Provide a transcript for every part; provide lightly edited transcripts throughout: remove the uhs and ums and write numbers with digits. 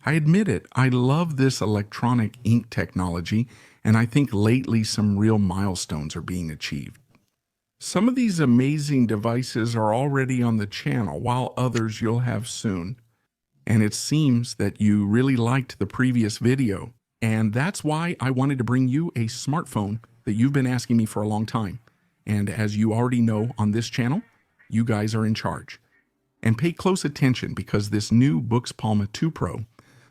I admit it, I love this electronic ink technology, and I think lately some real milestones are being achieved. Some of these amazing devices are already on the channel, while others you'll have soon. And it seems that you really liked the previous video, and that's why I wanted to bring you a smartphone that you've been asking me for a long time. And as you already know on this channel, you guys are in charge. And pay close attention because this new BOOX Palma 2 Pro,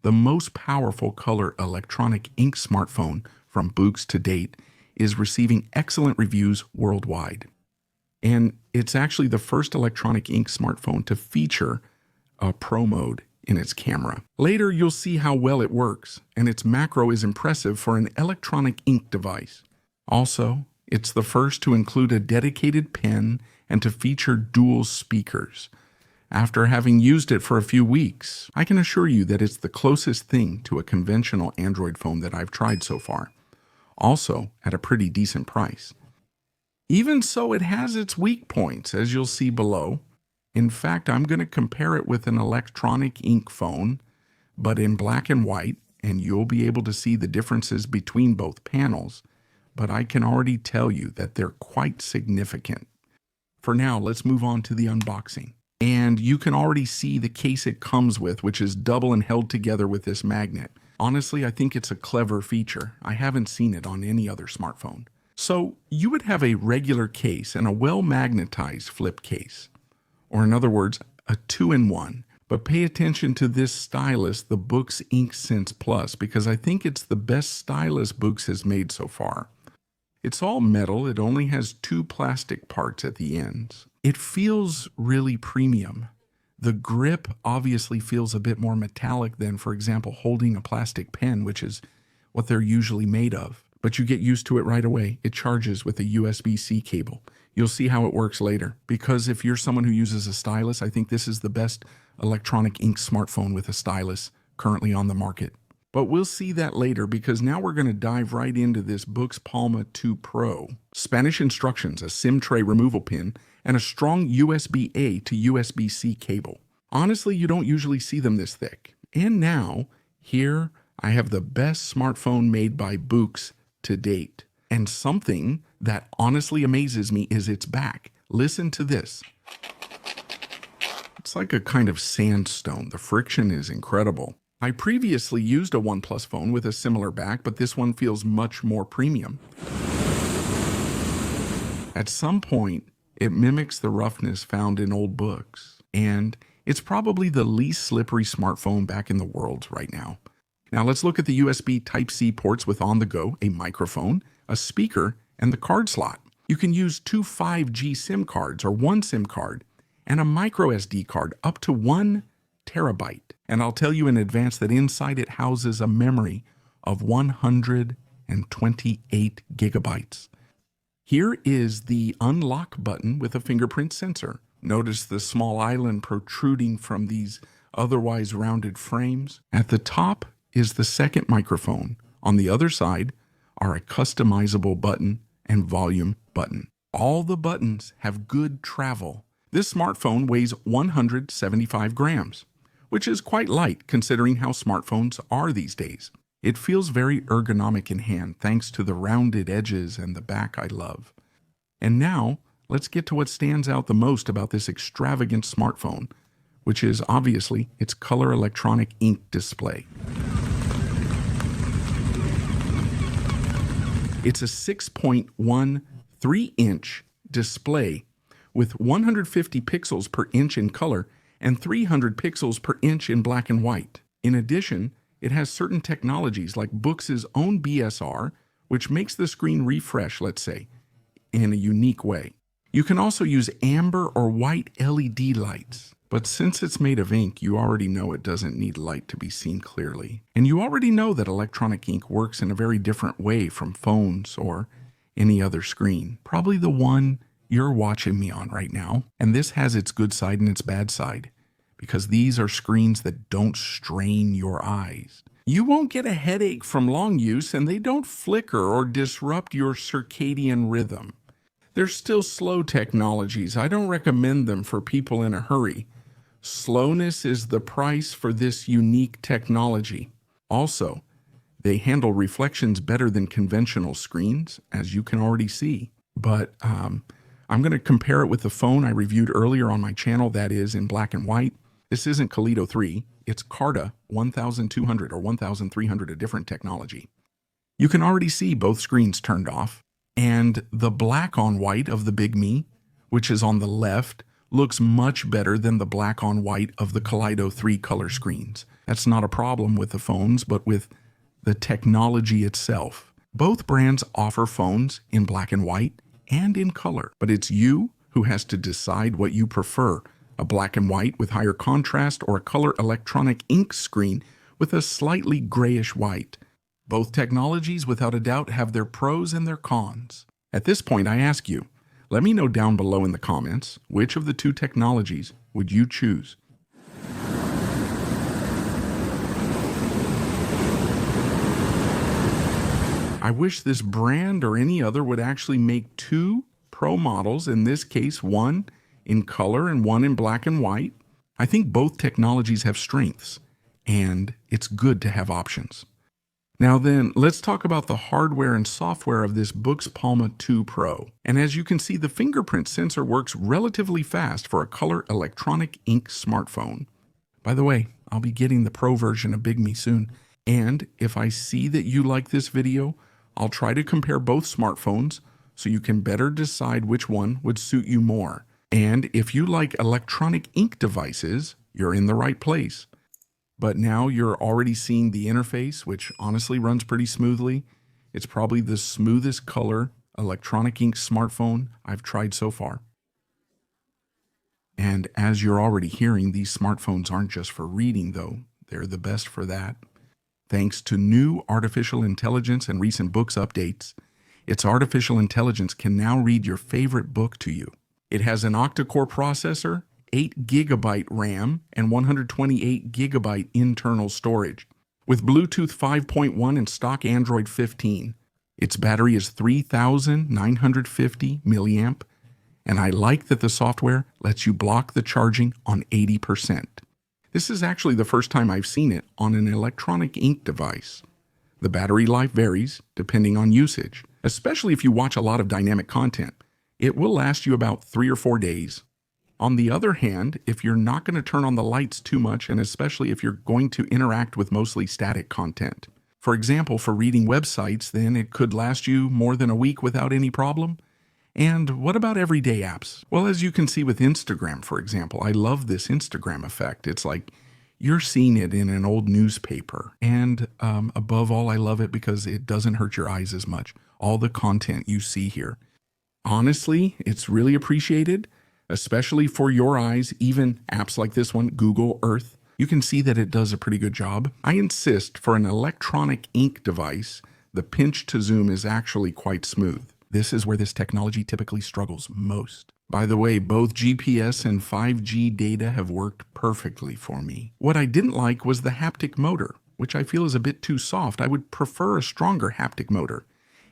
the most powerful color electronic ink smartphone from BOOX to date, is receiving excellent reviews worldwide. And it's actually the first electronic ink smartphone to feature a Pro mode in its camera. Later, you'll see how well it works, and its macro is impressive for an electronic ink device. Also, it's the first to include a dedicated pen and to feature dual speakers. After having used it for a few weeks, I can assure you that it's the closest thing to a conventional Android phone that I've tried so far, also at a pretty decent price. Even so, it has its weak points, as you'll see below. In fact, I'm going to compare it with an electronic ink phone, but in black and white, and you'll be able to see the differences between both panels, but I can already tell you that they're quite significant. For now, let's move on to the unboxing. And you can already see the case it comes with, which is double and held together with this magnet. Honestly, I think it's a clever feature. I haven't seen it on any other smartphone. So you would have a regular case and a well-magnetized flip case. Or in other words, a 2-in-1. But pay attention to this stylus, the BOOX Ink Sense Plus, because I think it's the best stylus BOOX has made so far. It's all metal, it only has 2 plastic parts at the ends. It feels really premium. The grip obviously feels a bit more metallic than, for example, holding a plastic pen, which is what they're usually made of. But you get used to it right away. It charges with a USB-C cable. You'll see how it works later, because if you're someone who uses a stylus, I think this is the best electronic ink smartphone with a stylus currently on the market. But we'll see that later, because now we're going to dive right into this BOOX Palma 2 Pro. Spanish instructions, a SIM tray removal pin, and a strong USB-A to USB-C cable. Honestly, you don't usually see them this thick. And now, here I have the best smartphone made by BOOX to date. And something that honestly amazes me is its back. Listen to this. It's like a kind of sandstone. The friction is incredible. I previously used a OnePlus phone with a similar back, but this one feels much more premium. At some point, it mimics the roughness found in old books, and it's probably the least slippery smartphone back in the world right now. Now let's look at the USB Type-C ports with on-the-go, a microphone, a speaker, and the card slot. You can use 2 5G SIM cards or 1 SIM card and a micro SD card up to 1 terabyte. And I'll tell you in advance that inside it houses a memory of 128 gigabytes. Here is the unlock button with a fingerprint sensor. Notice the small island protruding from these otherwise rounded frames. At the top is the second microphone. On the other side are a customizable button and volume button. All the buttons have good travel. This smartphone weighs 175 grams, which is quite light considering how smartphones are these days. It feels very ergonomic in hand thanks to the rounded edges and the back I love. And now, let's get to what stands out the most about this extravagant smartphone, which is obviously its color electronic ink display. It's a 6.13-inch display with 150 pixels per inch in color and 300 pixels per inch in black and white. In addition, it has certain technologies like BOOX's own BSR, which makes the screen refresh, let's say, in a unique way. You can also use amber or white LED lights, but since it's made of ink, you already know it doesn't need light to be seen clearly. And you already know that electronic ink works in a very different way from phones or any other screen. Probably the one you're watching me on right now. And this has its good side and its bad side, because these are screens that don't strain your eyes. You won't get a headache from long use, and they don't flicker or disrupt your circadian rhythm. They're still slow technologies. I don't recommend them for people in a hurry. Slowness is the price for this unique technology. Also, they handle reflections better than conventional screens, as you can already see. But I'm going to compare it with the phone I reviewed earlier on my channel that is in black and white. This isn't Kaleido 3, it's Carta 1200 or 1300, a different technology. You can already see both screens turned off, and the black on white of the Big Me, which is on the left, looks much better than the black on white of the Kaleido 3 color screens. That's not a problem with the phones, but with the technology itself. Both brands offer phones in black and white and in color, but it's you who has to decide what you prefer, a black and white with higher contrast or a color electronic ink screen with a slightly grayish white. Both technologies, without a doubt, have their pros and their cons. At this point, I ask you, let me know down below in the comments, which of the two technologies would you choose? I wish this brand or any other would actually make two Pro models, in this case, one in color and one in black and white. I think both technologies have strengths, and it's good to have options. Now then, let's talk about the hardware and software of this BOOX Palma 2 Pro. And as you can see, the fingerprint sensor works relatively fast for a color electronic ink smartphone. By the way, I'll be getting the Pro version of Big Me soon. And if I see that you like this video, I'll try to compare both smartphones so you can better decide which one would suit you more. And if you like electronic ink devices, you're in the right place. But now you're already seeing the interface, which honestly runs pretty smoothly. It's probably the smoothest color electronic ink smartphone I've tried so far. And as you're already hearing, these smartphones aren't just for reading, though. They're the best for that. Thanks to new artificial intelligence and recent BOOX updates, its artificial intelligence can now read your favorite book to you. It has an octa-core processor, 8 GB RAM, and 128 GB internal storage, with Bluetooth 5.1 and stock Android 15. Its battery is 3,950 milliamp, and I like that the software lets you block the charging on 80%. This is actually the first time I've seen it on an electronic ink device. The battery life varies depending on usage, especially if you watch a lot of dynamic content. It will last you about 3 or 4 days. On the other hand, if you're not going to turn on the lights too much, and especially if you're going to interact with mostly static content. For example, for reading websites, then it could last you more than a week without any problem. And what about everyday apps? Well, as you can see with Instagram, for example, I love this Instagram effect. It's like you're seeing it in an old newspaper. And above all, I love it because it doesn't hurt your eyes as much. All the content you see here. Honestly, it's really appreciated, especially for your eyes. Even apps like this one, Google Earth, you can see that it does a pretty good job. I insist, for an electronic ink device, the pinch to zoom is actually quite smooth. This is where this technology typically struggles most. By the way, both GPS and 5G data have worked perfectly for me. What I didn't like was the haptic motor, which I feel is a bit too soft. I would prefer a stronger haptic motor,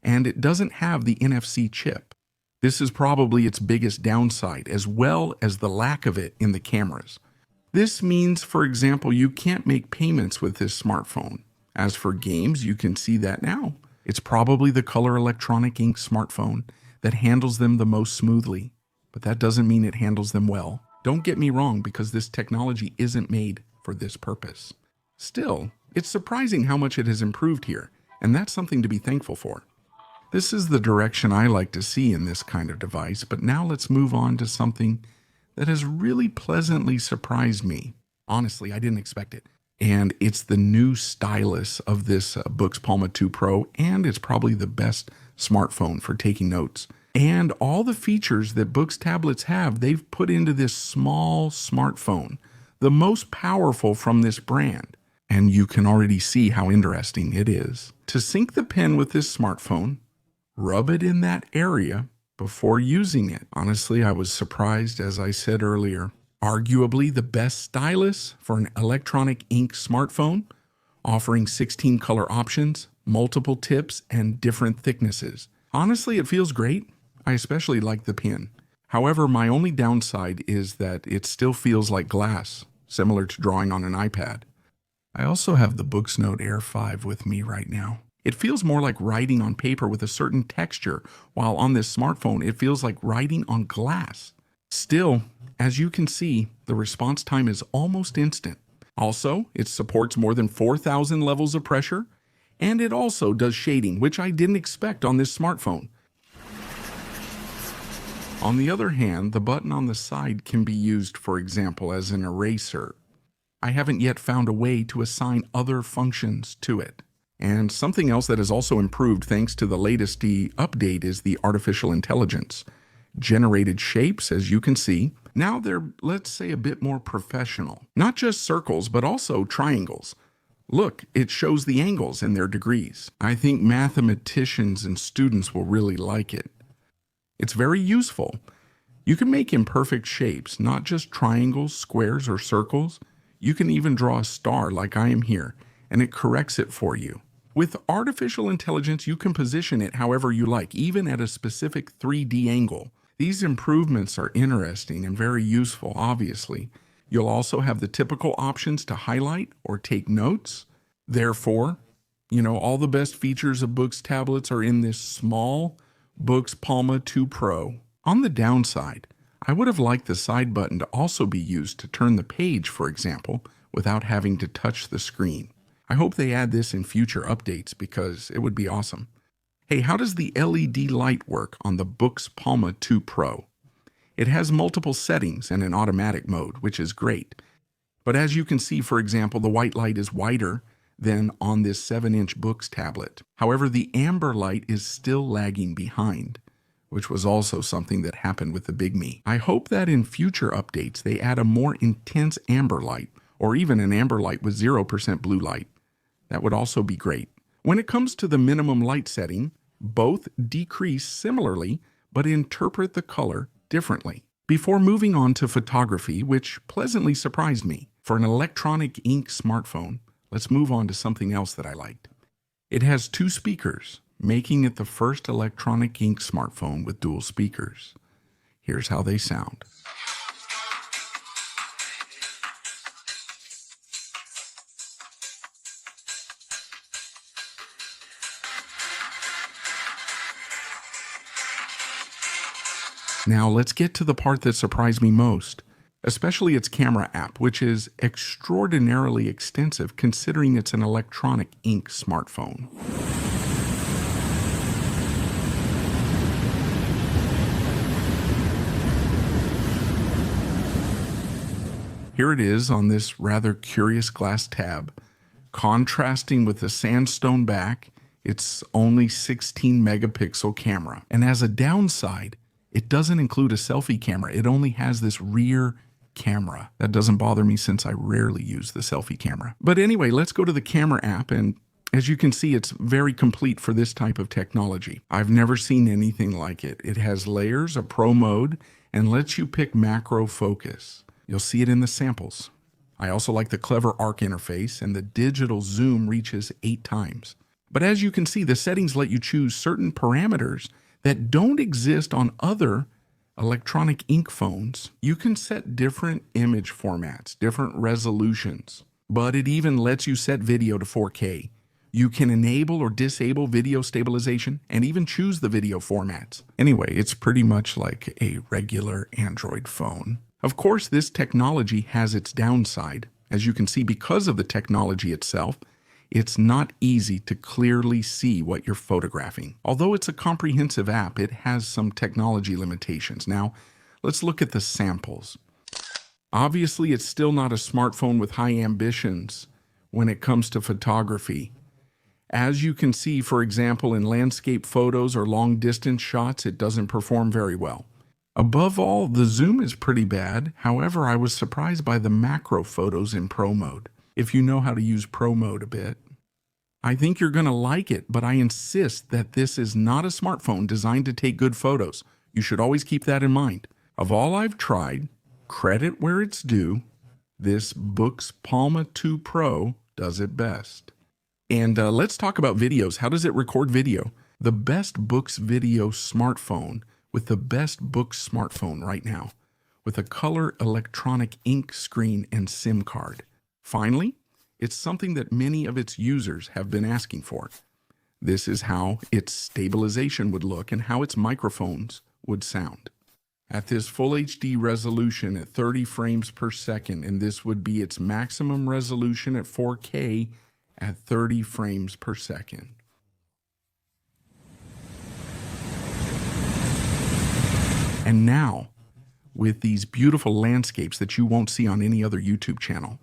and it doesn't have the NFC chip. This is probably its biggest downside, as well as the lack of it in the cameras. This means, for example, you can't make payments with this smartphone. As for games, you can see that now. It's probably the color electronic ink smartphone that handles them the most smoothly, but that doesn't mean it handles them well. Don't get me wrong, because this technology isn't made for this purpose. Still, it's surprising how much it has improved here, and that's something to be thankful for. This is the direction I like to see in this kind of device, but now let's move on to something that has really pleasantly surprised me. Honestly, I didn't expect it. And it's the new stylus of this BOOX Palma 2 Pro, and it's probably the best smartphone for taking notes. And all the features that BOOX tablets have, they've put into this small smartphone, the most powerful from this brand. And you can already see how interesting it is. To sync the pen with this smartphone, rub it in that area before using it. Honestly, I was surprised, as I said earlier. Arguably the best stylus for an electronic ink smartphone, offering 16 color options, multiple tips, and different thicknesses. Honestly, it feels great. I especially like the pen. However, my only downside is that it still feels like glass, similar to drawing on an iPad. I also have the Books Note Air 5 with me right now. It feels more like writing on paper with a certain texture, while on this smartphone it feels like writing on glass. Still, as you can see, the response time is almost instant. Also, it supports more than 4,000 levels of pressure, and it also does shading, which I didn't expect on this smartphone. On the other hand, the button on the side can be used, for example, as an eraser. I haven't yet found a way to assign other functions to it. And something else that has also improved thanks to the latest update is the artificial intelligence. Generated shapes, as you can see, now they're, let's say, a bit more professional. Not just circles, but also triangles. Look, it shows the angles and their degrees. I think mathematicians and students will really like it. It's very useful. You can make imperfect shapes, not just triangles, squares, or circles. You can even draw a star like I am here, and it corrects it for you. With artificial intelligence, you can position it however you like, even at a specific 3D angle. These improvements are interesting and very useful, obviously. You'll also have the typical options to highlight or take notes. Therefore, all the best features of Books tablets are in this small BOOX Palma 2 Pro. On the downside, I would have liked the side button to also be used to turn the page, for example, without having to touch the screen. I hope they add this in future updates because it would be awesome. Hey, how does the LED light work on the BOOX Palma 2 Pro? It has multiple settings and an automatic mode, which is great. But as you can see, for example, the white light is whiter than on this 7-inch Books tablet. However, the amber light is still lagging behind, which was also something that happened with the Big Me. I hope that in future updates they add a more intense amber light, or even an amber light with 0% blue light. That would also be great. When it comes to the minimum light setting, both decrease similarly, but interpret the color differently. Before moving on to photography, which pleasantly surprised me, for an electronic ink smartphone, let's move on to something else that I liked. It has 2 speakers, making it the first electronic ink smartphone with dual speakers. Here's how they sound. Now let's get to the part that surprised me most, especially its camera app, which is extraordinarily extensive considering it's an electronic ink smartphone. Here it is on this rather curious glass tab. Contrasting with the sandstone back, it's only 16 megapixel camera. And as a downside, it doesn't include a selfie camera. It only has this rear camera. That doesn't bother me since I rarely use the selfie camera. But anyway, let's go to the camera app, and as you can see, it's very complete for this type of technology. I've never seen anything like it. It has layers, a pro mode, and lets you pick macro focus. You'll see it in the samples. I also like the clever arc interface, and the digital zoom reaches 8 times. But as you can see, the settings let you choose certain parameters that don't exist on other electronic ink phones. You can set different image formats, different resolutions, but it even lets you set video to 4K. You can enable or disable video stabilization and even choose the video formats. Anyway, it's pretty much like a regular Android phone. Of course, this technology has its downside. As you can see, because of the technology itself, it's not easy to clearly see what you're photographing. Although it's a comprehensive app, it has some technology limitations. Now, let's look at the samples. Obviously, it's still not a smartphone with high ambitions when it comes to photography. As you can see, for example, in landscape photos or long-distance shots, it doesn't perform very well. Above all, the zoom is pretty bad. However, I was surprised by the macro photos in Pro mode. If you know how to use Pro mode a bit, I think you're going to like it, but I insist that this is not a smartphone designed to take good photos. You should always keep that in mind. Of all I've tried, credit where it's due, this BOOX Palma 2 Pro does it best. And let's talk about videos. How does it record video? The best BOOX video smartphone with the best BOOX smartphone right now, with a color electronic ink screen and SIM card. Finally, it's something that many of its users have been asking for. This is how its stabilization would look and how its microphones would sound. At this full HD resolution at 30 frames per second, and this would be its maximum resolution at 4K at 30 frames per second. And now, with these beautiful landscapes that you won't see on any other YouTube channel,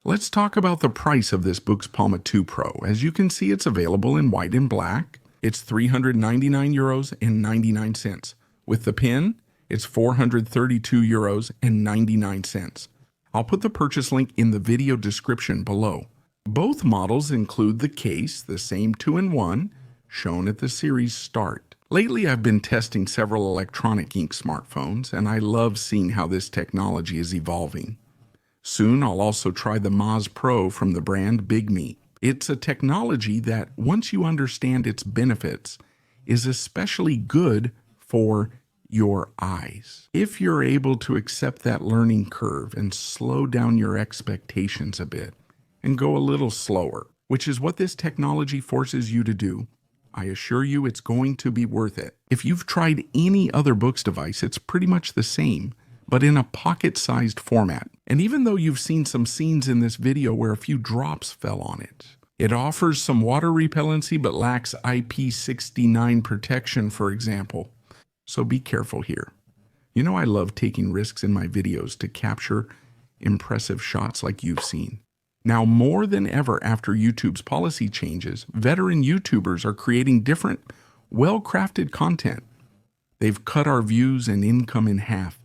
let's talk about the price of this BOOX Palma 2 Pro. As you can see, it's available in white and black. It's €399.99. With the pen, it's €432.99. I'll put the purchase link in the video description below. Both models include the case, the same 2-in-1, shown at the series start. Lately, I've been testing several electronic ink smartphones, and I love seeing how this technology is evolving. Soon, I'll also try the Moz Pro from the brand Big Me. It's a technology that, once you understand its benefits, is especially good for your eyes. If you're able to accept that learning curve and slow down your expectations a bit and go a little slower, which is what this technology forces you to do, I assure you it's going to be worth it. If you've tried any other BOOX device, it's pretty much the same, but in a pocket-sized format. And even though you've seen some scenes in this video where a few drops fell on it, it offers some water repellency but lacks IP69 protection, for example. So be careful here. You know I love taking risks in my videos to capture impressive shots like you've seen. Now, more than ever after YouTube's policy changes, veteran YouTubers are creating different, well-crafted content. They've cut our views and income in half.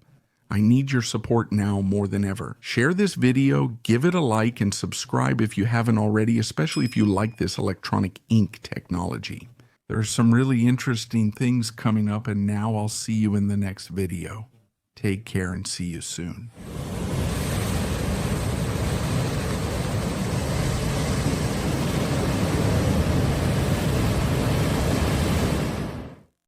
I need your support now more than ever. Share this video, give it a like, and subscribe if you haven't already, especially if you like this electronic ink technology. There are some really interesting things coming up, and now I'll see you in the next video. Take care and see you soon.